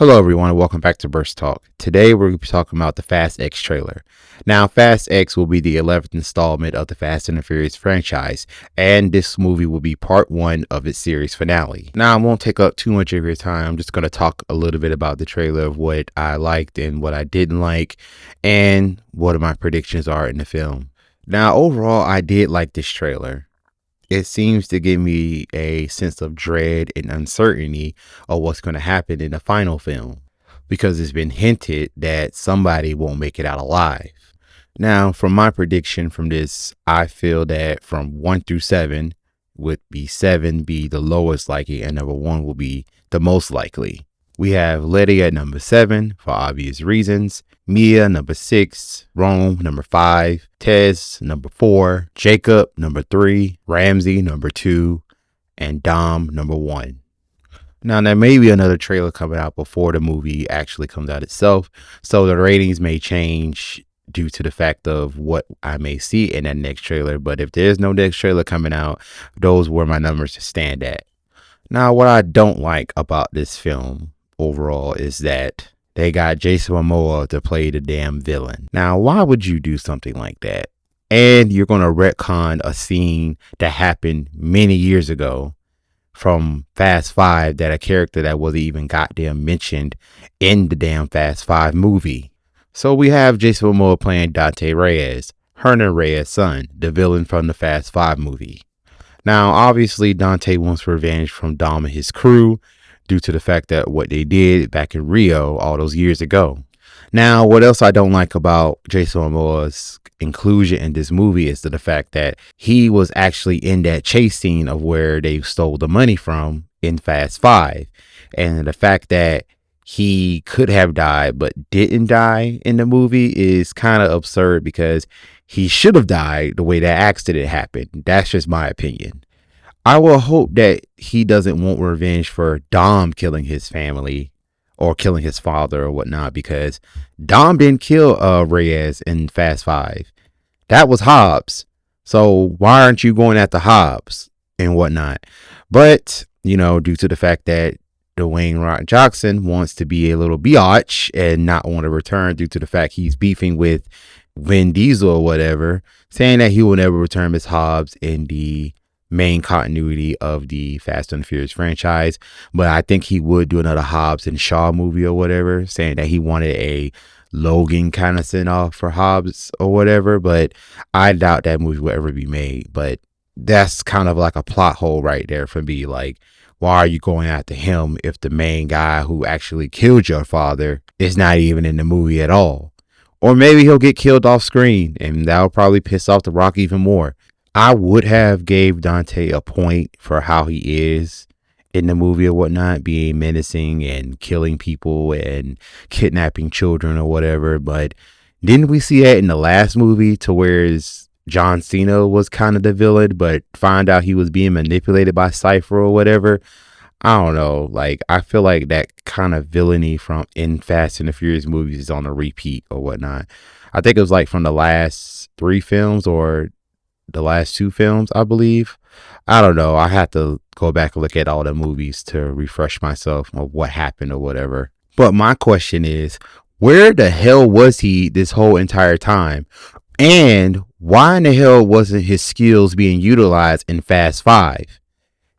Hello everyone and welcome back to Burst Talk. Today we're going to be talking about the Fast X trailer. Now Fast X will be the 11th installment of the Fast and the Furious franchise, and this movie will be part 1 of its series finale. Now I won't take up too much of your time. I'm just going to talk a little bit about the trailer, of what I liked and what I didn't like, and what my predictions are in the film. Now overall I did like this trailer. It seems to give me a sense of dread and uncertainty of what's going to happen in the final film, because it's been hinted that somebody won't make it out alive. Now, from my prediction from this, I feel that from 1 through 7 would be 7 be the lowest likely and number 1 will be the most likely. We have Letty at number 7 for obvious reasons, Mia number 6, Rome number 5, Tez number 4, Jacob number 3, Ramsey number 2, and Dom number 1. Now there may be another trailer coming out before the movie actually comes out itself, so the ratings may change due to the fact of what I may see in that next trailer. But if there's no next trailer coming out, those were my numbers to stand at. Now what I don't like about this film overall is that they got Jason Momoa to play the damn villain. Now, why would you do something like that? And you're going to retcon a scene that happened many years ago from Fast 5, that a character that wasn't even goddamn mentioned in the damn Fast 5 movie. So we have Jason Momoa playing Dante Reyes, Hernan Reyes' son, the villain from the Fast 5 movie. Now, obviously, Dante wants revenge from Dom and his crew, due to the fact that what they did back in Rio all those years ago. Now, what else I don't like about Jason Momoa's inclusion in this movie is the fact that he was actually in that chase scene of where they stole the money from in Fast 5. And the fact that he could have died but didn't die in the movie is kind of absurd, because he should have died the way that accident happened. That's just my opinion. I will hope that he doesn't want revenge for Dom killing his family or killing his father or whatnot, because Dom didn't kill Reyes in Fast 5. That was Hobbs. So why aren't you going after Hobbs and whatnot? But, due to the fact that Dwayne Rock Johnson wants to be a little biatch and not want to return, due to the fact he's beefing with Vin Diesel or whatever, saying that he will never return as Hobbs in the main continuity of the Fast and Furious franchise. But I think he would do another Hobbs and Shaw movie or whatever, saying that he wanted a Logan kind of send off for Hobbs or whatever. But I doubt that movie will ever be made. But that's kind of like a plot hole right there for me. Like, why are you going after him if the main guy who actually killed your father is not even in the movie at all? Or maybe he'll get killed off screen, and that'll probably piss off The Rock even more. I would have gave Dante a point for how he is in the movie or whatnot, being menacing and killing people and kidnapping children or whatever. But didn't we see that in the last movie, to where John Cena was kind of the villain, but find out he was being manipulated by Cypher or whatever? I don't know. Like, I feel like that kind of villainy from in Fast and the Furious movies is on a repeat or whatnot. I think it was like from the last 3 films or the last 2 films, I believe. I don't know. I have to go back and look at all the movies to refresh myself of what happened or whatever. But my question is, where the hell was he this whole entire time? And why in the hell wasn't his skills being utilized in Fast 5?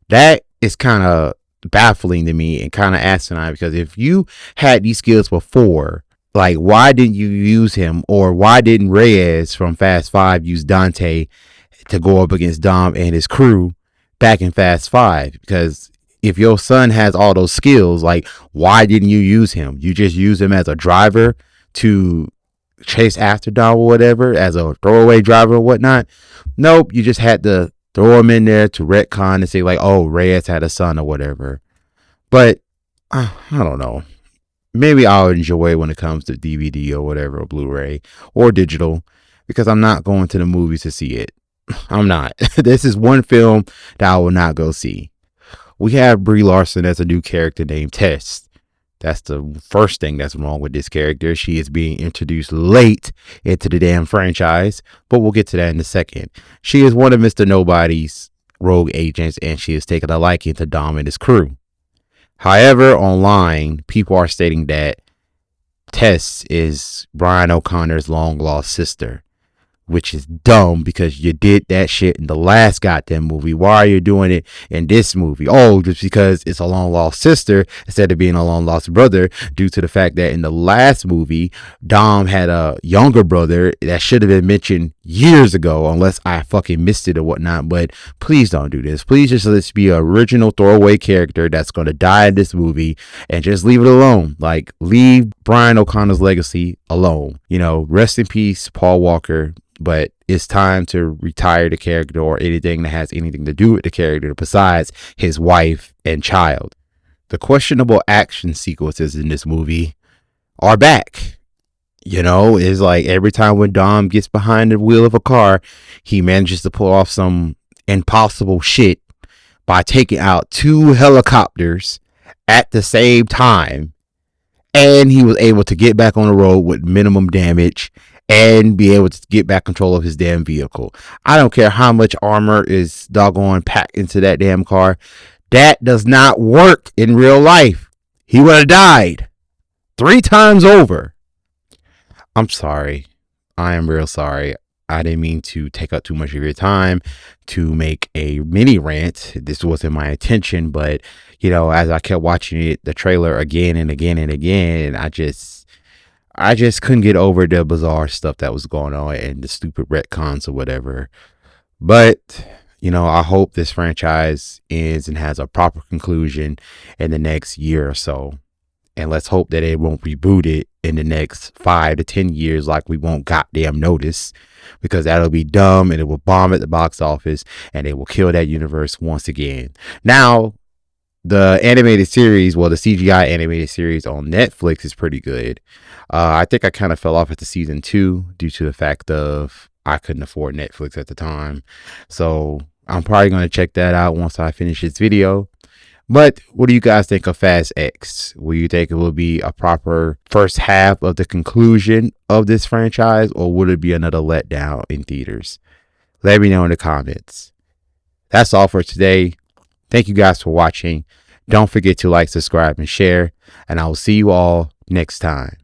That is kind of baffling to me and kind of asinine, because if you had these skills before, like, why didn't you use him? Or why didn't Reyes from Fast 5 use Dante to go up against Dom and his crew back in Fast 5? Because if your son has all those skills, like, why didn't you use him? You just use him as a driver to chase after Dom or whatever, as a throwaway driver or whatnot. Nope, you just had to throw him in there to retcon and say, like, oh, Reyes had a son or whatever. But I don't know. Maybe I'll enjoy it when it comes to DVD or whatever, or Blu-ray or digital, because I'm not going to the movies to see it. I'm not. This is one film that I will not go see. We have Brie Larson as a new character named Tess. That's the first thing that's wrong with this character. She is being introduced late into the damn franchise, but we'll get to that in a second. She is one of Mr. Nobody's rogue agents, and she has taken a liking to Dom and his crew. However, online, people are stating that Tess is Brian O'Connor's long lost sister, which is dumb because you did that shit in the last goddamn movie. Why are you doing it in this movie? Oh, just because it's a long lost sister instead of being a long lost brother, due to the fact that in the last movie, Dom had a younger brother that should have been mentioned years ago, unless I fucking missed it or whatnot. But please don't do this. Please just let's be an original throwaway character that's going to die in this movie and just leave it alone. Like, leave Brian O'Connor's legacy alone. You know, rest in peace, Paul Walker. But it's time to retire the character or anything that has anything to do with the character besides his wife and child. The questionable action sequences in this movie are back. You know, it's like every time when Dom gets behind the wheel of a car, he manages to pull off some impossible shit by taking out 2 helicopters at the same time. And he was able to get back on the road with minimum damage and be able to get back control of his damn vehicle. I don't care how much armor is doggone packed into that damn car. That does not work in real life. He would have died 3 times over. I'm sorry. I am real sorry. I didn't mean to take up too much of your time to make a mini rant. This wasn't my intention, but you know, as I kept watching it, the trailer again and again and again, I just couldn't get over the bizarre stuff that was going on and the stupid retcons or whatever. But, you know, I hope this franchise ends and has a proper conclusion in the next year or so. And let's hope that it won't reboot it in the next 5 to 10 years like we won't goddamn notice, because that'll be dumb and it will bomb at the box office and it will kill that universe once again. Now, the animated series, well, the CGI animated series on Netflix is pretty good. I think I kind of fell off at the season 2 due to the fact of I couldn't afford Netflix at the time. So I'm probably going to check that out once I finish this video. But what do you guys think of Fast X? Will you think it will be a proper first half of the conclusion of this franchise, or would it be another letdown in theaters? Let me know in the comments. That's all for today. Thank you guys for watching. Don't forget to like, subscribe, and share. And I will see you all next time.